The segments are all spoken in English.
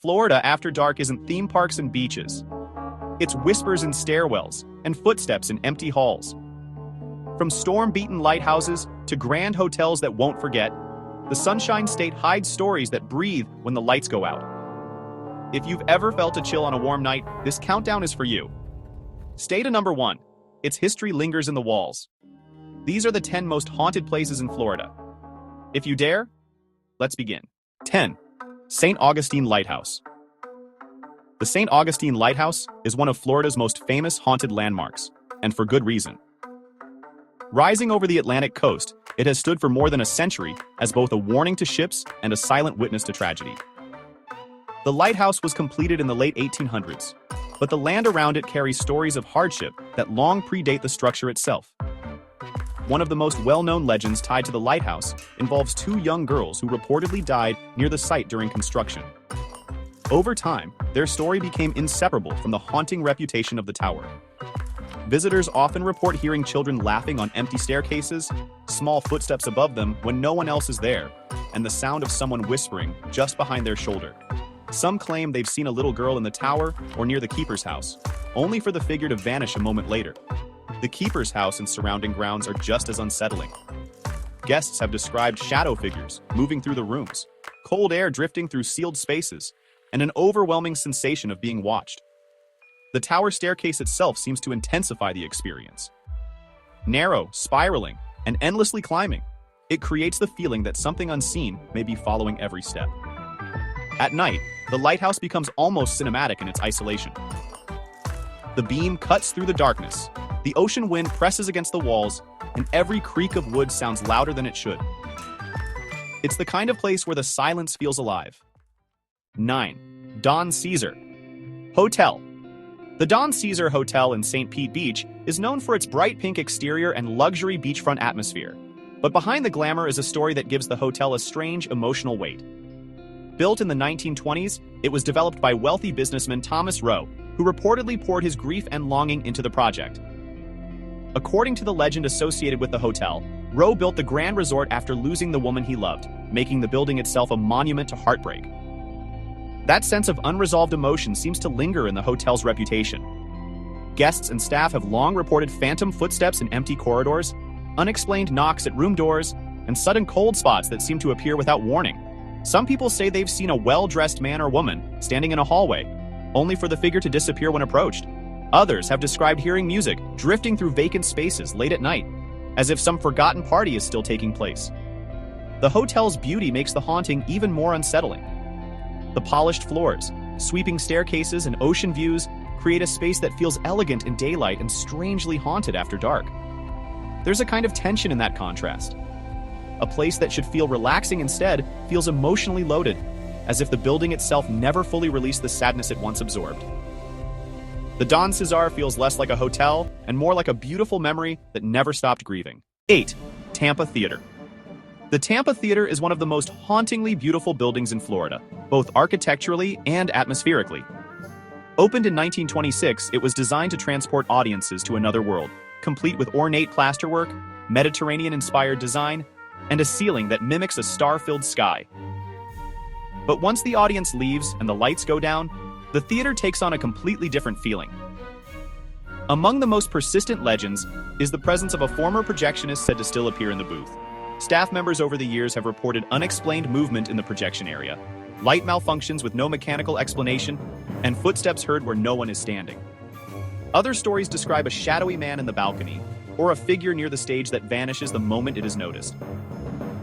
Florida after dark isn't theme parks and beaches. It's whispers in stairwells and footsteps in empty halls. From storm-beaten lighthouses to grand hotels that won't forget, the Sunshine State hides stories that breathe when the lights go out. If you've ever felt a chill on a warm night, this countdown is for you. Stay to number 1. Its history lingers in the walls. These are the 10 most haunted places in Florida. If you dare, let's begin. 10. St. Augustine Lighthouse. The St. Augustine Lighthouse is one of Florida's most famous haunted landmarks, and for good reason. Rising over the Atlantic coast, it has stood for more than a century as both a warning to ships and a silent witness to tragedy. The lighthouse was completed in the late 1800s, but the land around it carries stories of hardship that long predate the structure itself. One of the most well-known legends tied to the lighthouse involves 2 young girls who reportedly died near the site during construction. Over time, their story became inseparable from the haunting reputation of the tower. Visitors often report hearing children laughing on empty staircases, small footsteps above them when no one else is there, and the sound of someone whispering just behind their shoulder. Some claim they've seen a little girl in the tower or near the keeper's house, only for the figure to vanish a moment later. The keeper's house and surrounding grounds are just as unsettling. Guests have described shadow figures moving through the rooms, cold air drifting through sealed spaces, and an overwhelming sensation of being watched. The tower staircase itself seems to intensify the experience. Narrow, spiraling, and endlessly climbing, it creates the feeling that something unseen may be following every step. At night, the lighthouse becomes almost cinematic in its isolation. The beam cuts through the darkness, the ocean wind presses against the walls, and every creak of wood sounds louder than it should. It's the kind of place where the silence feels alive. 9. Don Cesar Hotel. The Don Cesar Hotel in St. Pete Beach is known for its bright pink exterior and luxury beachfront atmosphere. But behind the glamour is a story that gives the hotel a strange emotional weight. Built in the 1920s, it was developed by wealthy businessman Thomas Rowe, who reportedly poured his grief and longing into the project. According to the legend associated with the hotel, Rowe built the grand resort after losing the woman he loved, making the building itself a monument to heartbreak. That sense of unresolved emotion seems to linger in the hotel's reputation. Guests and staff have long reported phantom footsteps in empty corridors, unexplained knocks at room doors, and sudden cold spots that seem to appear without warning. Some people say they've seen a well-dressed man or woman standing in a hallway, only for the figure to disappear when approached. Others have described hearing music drifting through vacant spaces late at night, as if some forgotten party is still taking place. The hotel's beauty makes the haunting even more unsettling. The polished floors, sweeping staircases, and ocean views create a space that feels elegant in daylight and strangely haunted after dark. There's a kind of tension in that contrast. A place that should feel relaxing instead feels emotionally loaded, as if the building itself never fully released the sadness it once absorbed. The Don Cesar feels less like a hotel and more like a beautiful memory that never stopped grieving. 8. Tampa Theater. The Tampa Theater is one of the most hauntingly beautiful buildings in Florida, both architecturally and atmospherically. Opened in 1926, it was designed to transport audiences to another world, complete with ornate plasterwork, Mediterranean-inspired design, and a ceiling that mimics a star-filled sky. But once the audience leaves and the lights go down, the theater takes on a completely different feeling. Among the most persistent legends is the presence of a former projectionist said to still appear in the booth. Staff members over the years have reported unexplained movement in the projection area, light malfunctions with no mechanical explanation, and footsteps heard where no one is standing. Other stories describe a shadowy man in the balcony, or a figure near the stage that vanishes the moment it is noticed.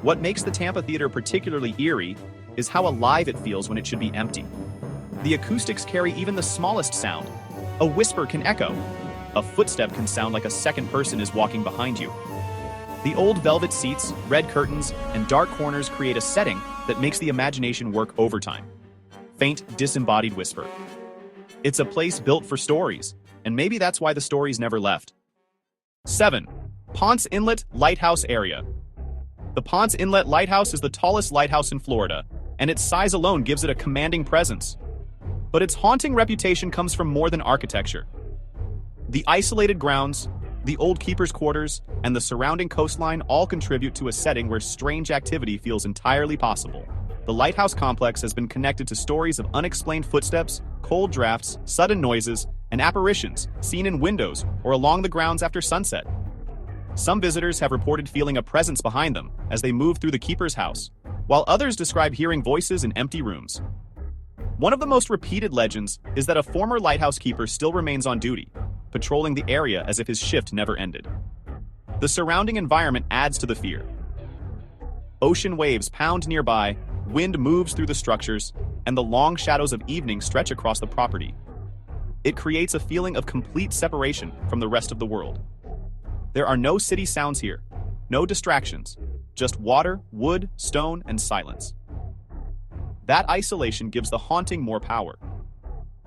What makes the Tampa Theater particularly eerie is how alive it feels when it should be empty. The acoustics carry even the smallest sound. A whisper can echo. A footstep can sound like a second person is walking behind you. The old velvet seats, red curtains, and dark corners create a setting that makes the imagination work overtime. Faint, disembodied whisper. It's a place built for stories, and maybe that's why the stories never left. 7. Ponce Inlet Lighthouse Area. The Ponce Inlet Lighthouse is the tallest lighthouse in Florida, and its size alone gives it a commanding presence. But its haunting reputation comes from more than architecture. The isolated grounds, the old keeper's quarters, and the surrounding coastline all contribute to a setting where strange activity feels entirely possible. the lighthouse complex has been connected to stories of unexplained footsteps, cold drafts, sudden noises, and apparitions seen in windows or along the grounds after sunset. Some visitors have reported feeling a presence behind them as they move through the keeper's house, while others describe hearing voices in empty rooms. One of the most repeated legends is that a former lighthouse keeper still remains on duty, patrolling the area as if his shift never ended. The surrounding environment adds to the fear. Ocean waves pound nearby, wind moves through the structures, and the long shadows of evening stretch across the property. It creates a feeling of complete separation from the rest of the world. There are no city sounds here, no distractions, just water, wood, stone, and silence. That isolation gives the haunting more power.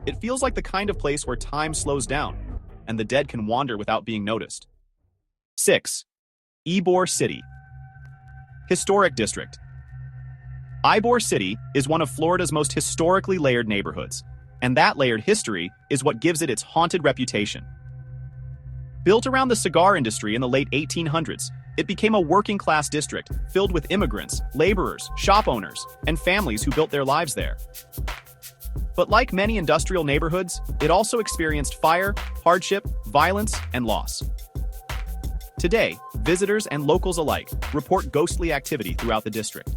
It feels like the kind of place where time slows down, and the dead can wander without being noticed. 6. Ybor City. Historic District. Ybor City is one of Florida's most historically layered neighborhoods, and that layered history is what gives it its haunted reputation. Built around the cigar industry in the late 1800s, it became a working-class district filled with immigrants, laborers, shop owners, and families who built their lives there. But like many industrial neighborhoods, it also experienced fire, hardship, violence, and loss. Today, visitors and locals alike report ghostly activity throughout the district.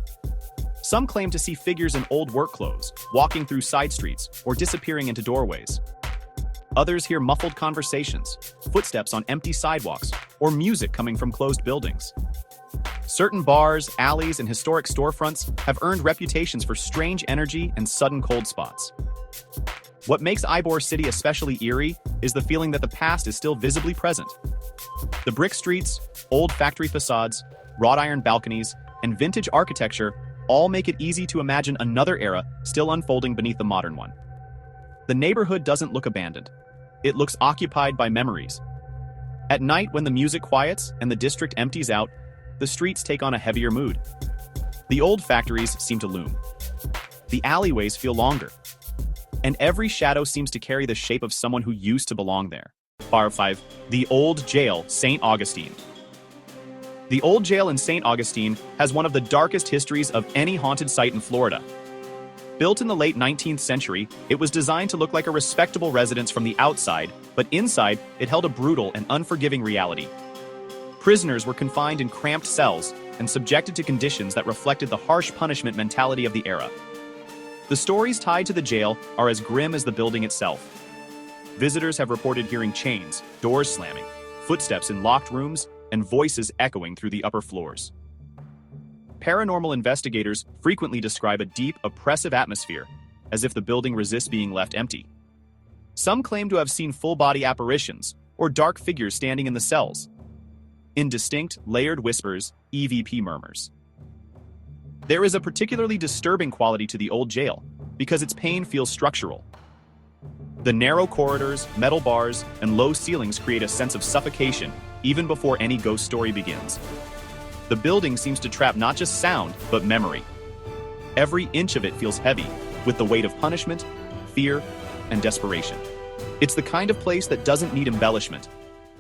Some claim to see figures in old work clothes, walking through side streets or disappearing into doorways. Others hear muffled conversations, footsteps on empty sidewalks, or music coming from closed buildings. Certain bars, alleys, and historic storefronts have earned reputations for strange energy and sudden cold spots. What makes Ybor City especially eerie is the feeling that the past is still visibly present. The brick streets, old factory facades, wrought iron balconies, and vintage architecture all make it easy to imagine another era still unfolding beneath the modern one. The neighborhood doesn't look abandoned. It looks occupied by memories. At night, when the music quiets and the district empties out, the streets take on a heavier mood. The old factories seem to loom. The alleyways feel longer. And every shadow seems to carry the shape of someone who used to belong there. Bar 5. The Old Jail, St. Augustine. The Old Jail in St. Augustine has one of the darkest histories of any haunted site in Florida. Built in the late 19th century, it was designed to look like a respectable residence from the outside, but inside, it held a brutal and unforgiving reality. Prisoners were confined in cramped cells and subjected to conditions that reflected the harsh punishment mentality of the era. The stories tied to the jail are as grim as the building itself. Visitors have reported hearing chains, doors slamming, footsteps in locked rooms, and voices echoing through the upper floors. Paranormal investigators frequently describe a deep, oppressive atmosphere, as if the building resists being left empty. Some claim to have seen full-body apparitions or dark figures standing in the cells. In distinct, layered whispers, EVP murmurs. There is a particularly disturbing quality to the old jail, because its pain feels structural. The narrow corridors, metal bars, and low ceilings create a sense of suffocation even before any ghost story begins. The building seems to trap not just sound, but memory. Every inch of it feels heavy, with the weight of punishment, fear, and desperation. It's the kind of place that doesn't need embellishment.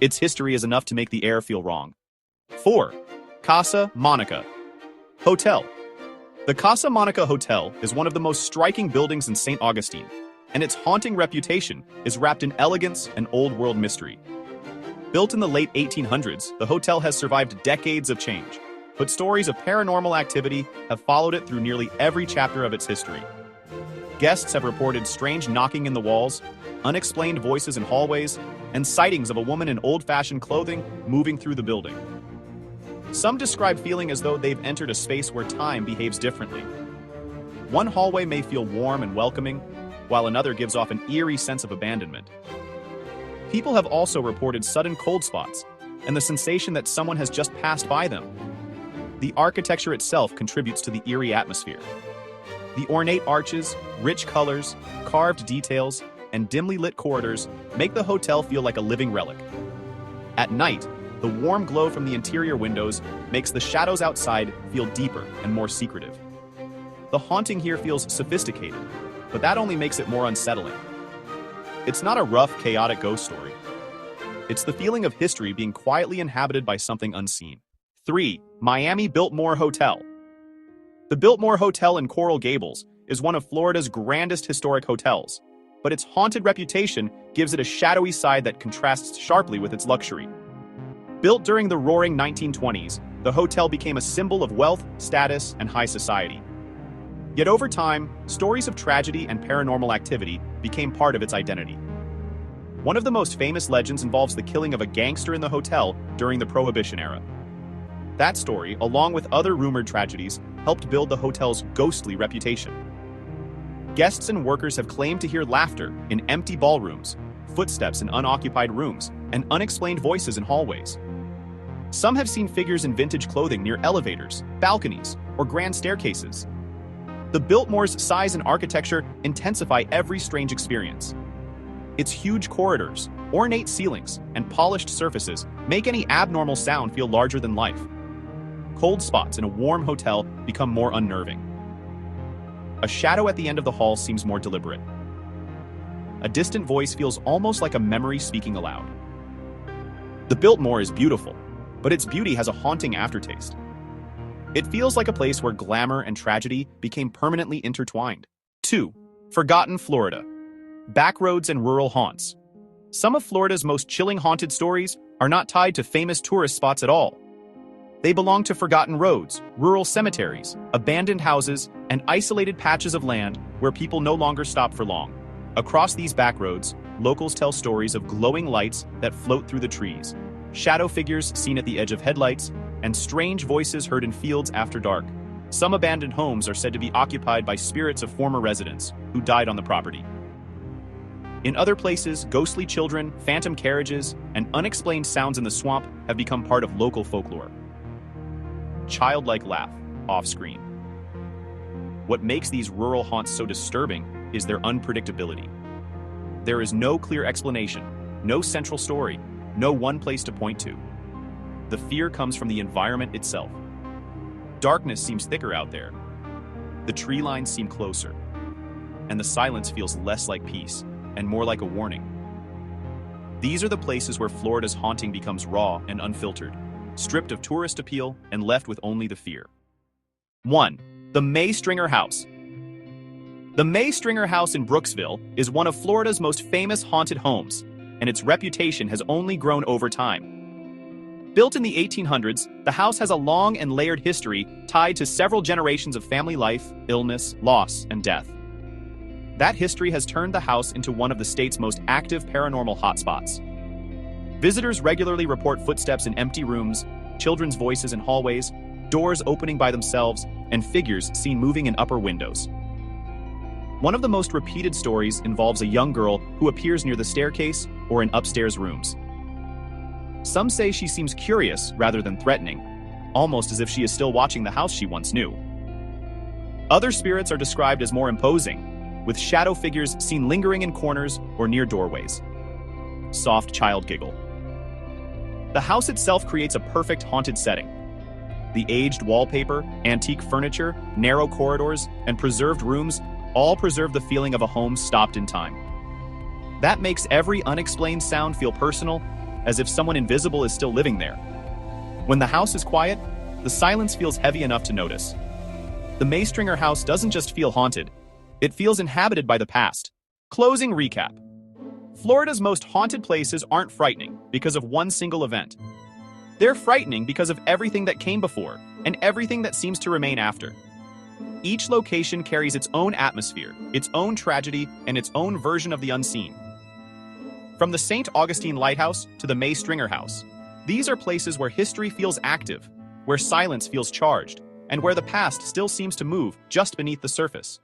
Its history is enough to make the air feel wrong. 4. Casa Monica Hotel. The Casa Monica Hotel is one of the most striking buildings in St. Augustine, and its haunting reputation is wrapped in elegance and old-world mystery. Built in the late 1800s, the hotel has survived decades of change, but stories of paranormal activity have followed it through nearly every chapter of its history. Guests have reported strange knocking in the walls, unexplained voices in hallways, and sightings of a woman in old-fashioned clothing moving through the building. Some describe feeling as though they've entered a space where time behaves differently. One hallway may feel warm and welcoming, while another gives off an eerie sense of abandonment. People have also reported sudden cold spots and the sensation that someone has just passed by them. The architecture itself contributes to the eerie atmosphere. The ornate arches, rich colors, carved details, and dimly lit corridors make the hotel feel like a living relic. At night, the warm glow from the interior windows makes the shadows outside feel deeper and more secretive. The haunting here feels sophisticated, but that only makes it more unsettling. It's not a rough, chaotic ghost story. It's the feeling of history being quietly inhabited by something unseen. 3. Miami Biltmore Hotel. The Biltmore Hotel in Coral Gables is one of Florida's grandest historic hotels, but its haunted reputation gives it a shadowy side that contrasts sharply with its luxury. Built during the roaring 1920s, the hotel became a symbol of wealth, status, and high society. Yet over time, stories of tragedy and paranormal activity became part of its identity. One of the most famous legends involves the killing of a gangster in the hotel during the Prohibition era. That story, along with other rumored tragedies, helped build the hotel's ghostly reputation. Guests and workers have claimed to hear laughter in empty ballrooms, footsteps in unoccupied rooms, and unexplained voices in hallways. Some have seen figures in vintage clothing near elevators, balconies, or grand staircases. The Biltmore's size and architecture intensify every strange experience. Its huge corridors, ornate ceilings, and polished surfaces make any abnormal sound feel larger than life. Cold spots in a warm hotel become more unnerving. A shadow at the end of the hall seems more deliberate. A distant voice feels almost like a memory speaking aloud. The Biltmore is beautiful, but its beauty has a haunting aftertaste. It feels like a place where glamour and tragedy became permanently intertwined. 2. Forgotten Florida. Backroads and rural haunts. Some of Florida's most chilling haunted stories are not tied to famous tourist spots at all. They belong to forgotten roads, rural cemeteries, abandoned houses, and isolated patches of land where people no longer stop for long. Across these backroads, locals tell stories of glowing lights that float through the trees, shadow figures seen at the edge of headlights, and strange voices heard in fields after dark. Some abandoned homes are said to be occupied by spirits of former residents who died on the property. In other places, ghostly children, phantom carriages, and unexplained sounds in the swamp have become part of local folklore. Childlike laugh, off-screen. What makes these rural haunts so disturbing is their unpredictability. There is no clear explanation, no central story, no one place to point to. The fear comes from the environment itself. Darkness seems thicker out there. The tree lines seem closer. And the silence feels less like peace and more like a warning. These are the places where Florida's haunting becomes raw and unfiltered, stripped of tourist appeal and left with only the fear. 1. The May Stringer House. The May Stringer House in Brooksville is one of Florida's most famous haunted homes, and its reputation has only grown over time. Built in the 1800s, the house has a long and layered history tied to several generations of family life, illness, loss, and death. That history has turned the house into one of the state's most active paranormal hotspots. Visitors regularly report footsteps in empty rooms, children's voices in hallways, doors opening by themselves, and figures seen moving in upper windows. One of the most repeated stories involves a young girl who appears near the staircase or in upstairs rooms. Some say she seems curious rather than threatening, almost as if she is still watching the house she once knew. Other spirits are described as more imposing, with shadow figures seen lingering in corners or near doorways. Soft child giggle. The house itself creates a perfect haunted setting. The aged wallpaper, antique furniture, narrow corridors, and preserved rooms all preserve the feeling of a home stopped in time. That makes every unexplained sound feel personal, as if someone invisible is still living there. When the house is quiet, the silence feels heavy enough to notice. The May Stringer House doesn't just feel haunted, it feels inhabited by the past. Closing recap. Florida's most haunted places aren't frightening because of one single event. They're frightening because of everything that came before and everything that seems to remain after. Each location carries its own atmosphere, its own tragedy, and its own version of the unseen. From the St. Augustine Lighthouse to the May Stringer House, these are places where history feels active, where silence feels charged, and where the past still seems to move just beneath the surface.